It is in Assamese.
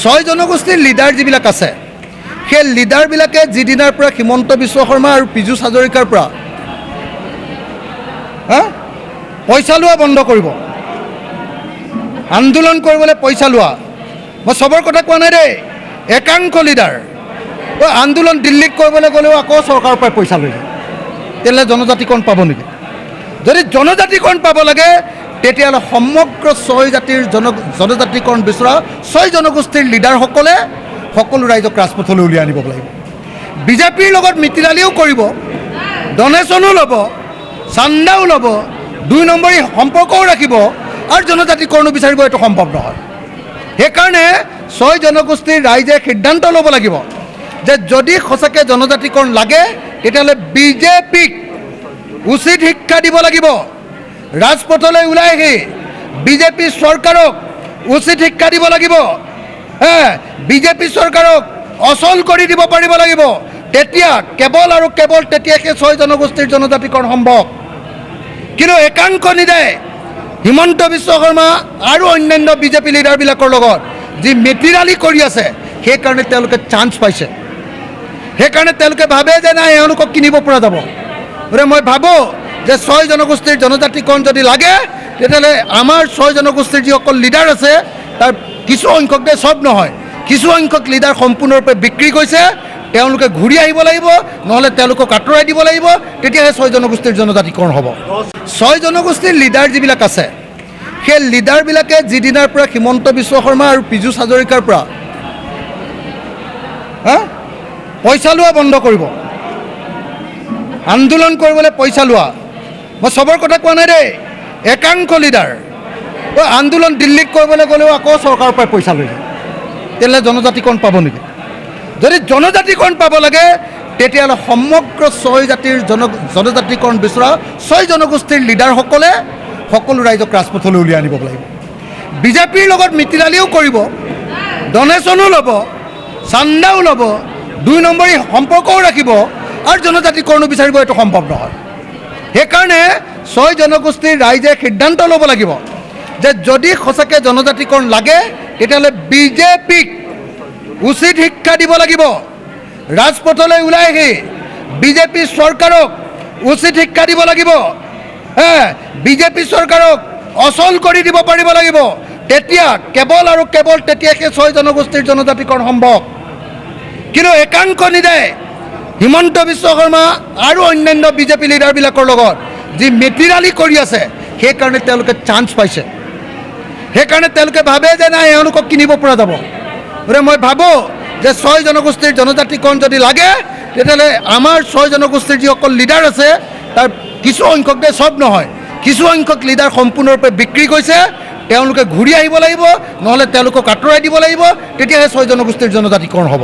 ছয় জনগোষ্ঠীৰ লিডাৰ যিবিলাক আছে সেই লিডাৰবিলাকে যিদিনাৰ পৰা হিমন্ত বিশ্ব শৰ্মা আৰু পীযুষ হাজৰিকাৰ পৰা পইচা লোৱা বন্ধ কৰিব, আন্দোলন কৰিবলৈ পইচা লোৱা, মই চবৰ কথা কোৱা নাই দেই, একাংশ লিডাৰ আন্দোলন দিল্লীত কৰিবলৈ গ'লেও আকৌ চৰকাৰৰ পৰা পইচা লৈ যায়। তেতিয়াহ'লে জনজাতিকৰণ পাব নেকি? যদি জনজাতিকৰণ পাব লাগে তেতিয়াহ'লে সমগ্ৰ ছয় জাতিৰ জনজাতিকৰণ বিচৰা ছয় জনগোষ্ঠীৰ লিডাৰসকলে সকলো ৰাইজক ৰাজপথলৈ উলিয়াই আনিব লাগিব। বিজেপিৰ লগত মিতিৰালিও কৰিব, ডনেশ্যনো ল'ব, চান্দাও ল'ব, ২ নম্বৰী সম্পৰ্কও ৰাখিব আৰু জনজাতিকৰণো বিচাৰিব, এইটো সম্ভৱ নহয়। সেইকাৰণে ছয় জনগোষ্ঠীৰ ৰাইজে সিদ্ধান্ত ল'ব লাগিব যে যদি সঁচাকৈ জনজাতিকৰণ লাগে তেতিয়াহ'লে বিজেপিক উচিত শিক্ষা দিব লাগিব। ৰাজপথলৈ ওলাই আহি বিজেপি চৰকাৰক উচিত শিক্ষা দিব লাগিব। বিজেপি চৰকাৰক অচল কৰি দিব পাৰিব লাগিব। তেতিয়া কেৱল আৰু কেৱল তেতিয়াহে ছয় জনগোষ্ঠীৰ জনজাতিকৰণ সম্ভৱ। কিন্তু একাংশ নিদায় হিমন্ত বিশ্ব শৰ্মা আৰু অন্যান্য বিজেপি লিডাৰবিলাকৰ লগত যি মেটিৰালি কৰি আছে সেইকাৰণে তেওঁলোকে চান্স পাইছে। সেইকাৰণে তেওঁলোকে ভাবে যে নাই এওঁলোকক কিনিব পৰা যাব। গতিকে মই ভাবোঁ যে ছয় জনগোষ্ঠীৰ জনজাতিকৰণ যদি লাগে তেতিয়াহ'লে আমাৰ ছয় জনগোষ্ঠীৰ যিসকল লিডাৰ আছে তাৰ কিছু সংখ্যক দে চব নহয়, কিছু সংখ্যক লিডাৰ সম্পূৰ্ণৰূপে বিক্ৰী কৰিছে। তেওঁলোকে ঘূৰি আহিব লাগিব, নহ'লে তেওঁলোকক আঁতৰাই দিব লাগিব, তেতিয়াহে ছয় জনগোষ্ঠীৰ জনজাতিকৰণ হ'ব। ছয় জনগোষ্ঠীৰ লিডাৰ যিবিলাক আছে সেই লিডাৰবিলাকে যিদিনাৰ পৰা হিমন্ত বিশ্ব শৰ্মা আৰু পীযুষ হাজৰিকাৰ পৰা পইচা লোৱা বন্ধ কৰিব, আন্দোলন কৰিবলৈ পইচা লোৱা, মই চবৰ কথা কোৱা নাই দেই, একাংশ লিডাৰ আন্দোলন দিল্লীত কৰিবলৈ গ'লেও আকৌ চৰকাৰৰ পৰা পইচা লৈ যায়। তেতিয়াহ'লে জনজাতিকৰণ পাব নেকি? যদি জনজাতিকৰণ পাব লাগে তেতিয়াহ'লে সমগ্ৰ ছয় জাতিৰ জনজাতিকৰণ বিচৰা ছয় জনগোষ্ঠীৰ লিডাৰসকলে সকলো ৰাইজক ৰাজপথলৈ উলিয়াই আনিব লাগিব। বিজেপিৰ লগত মিতিৰালিও কৰিব, ডনেশ্যনো ল'ব, চান্দাও ল'ব, ২ নম্বৰী সম্পৰ্কও ৰাখিব আৰু জনজাতিকৰণো বিচাৰিব, এইটো সম্ভৱ নহয়। সেইকাৰণে ছয় জনগোষ্ঠীৰ ৰাইজে সিদ্ধান্ত ল'ব লাগিব যে যদি সঁচাকৈ জনজাতিকৰণ লাগে তেতিয়াহ'লে বিজেপিক উচিত শিক্ষা দিব লাগিব। ৰাজপথলৈ ওলাই আহি বিজেপি চৰকাৰক উচিত শিক্ষা দিব লাগিব। বিজেপি চৰকাৰক অচল কৰি দিব পাৰিব লাগিব। তেতিয়া কেৱল আৰু কেৱল তেতিয়াহে ছয় জনগোষ্ঠীৰ জনজাতিকৰণ সম্ভৱ। কিন্তু একাংশ নিদায় হিমন্ত বিশ্ব শৰ্মা আৰু অন্যান্য বিজেপি লিডাৰবিলাকৰ লগত যি মেটিৰালি কৰি আছে সেইকাৰণে তেওঁলোকে চান্স পাইছে। সেইকাৰণে তেওঁলোকে ভাবে যে নাই এওঁলোকক কিনিব পৰা যাব। গতিকে মই ভাবোঁ যে ছয় জনগোষ্ঠীৰ জনজাতিকৰণ যদি লাগে তেতিয়াহ'লে আমাৰ ছয় জনগোষ্ঠীৰ যিসকল লিডাৰ আছে তাৰ কিছু সংখ্যক দে চব নহয়, কিছু সংখ্যক লিডাৰ সম্পূৰ্ণৰূপে বিক্ৰী কৰিছে। তেওঁলোকে ঘূৰি আহিব লাগিব, নহ'লে তেওঁলোকক আঁতৰাই দিব লাগিব, তেতিয়াহে ছয় জনগোষ্ঠীৰ জনজাতিকৰণ হ'ব।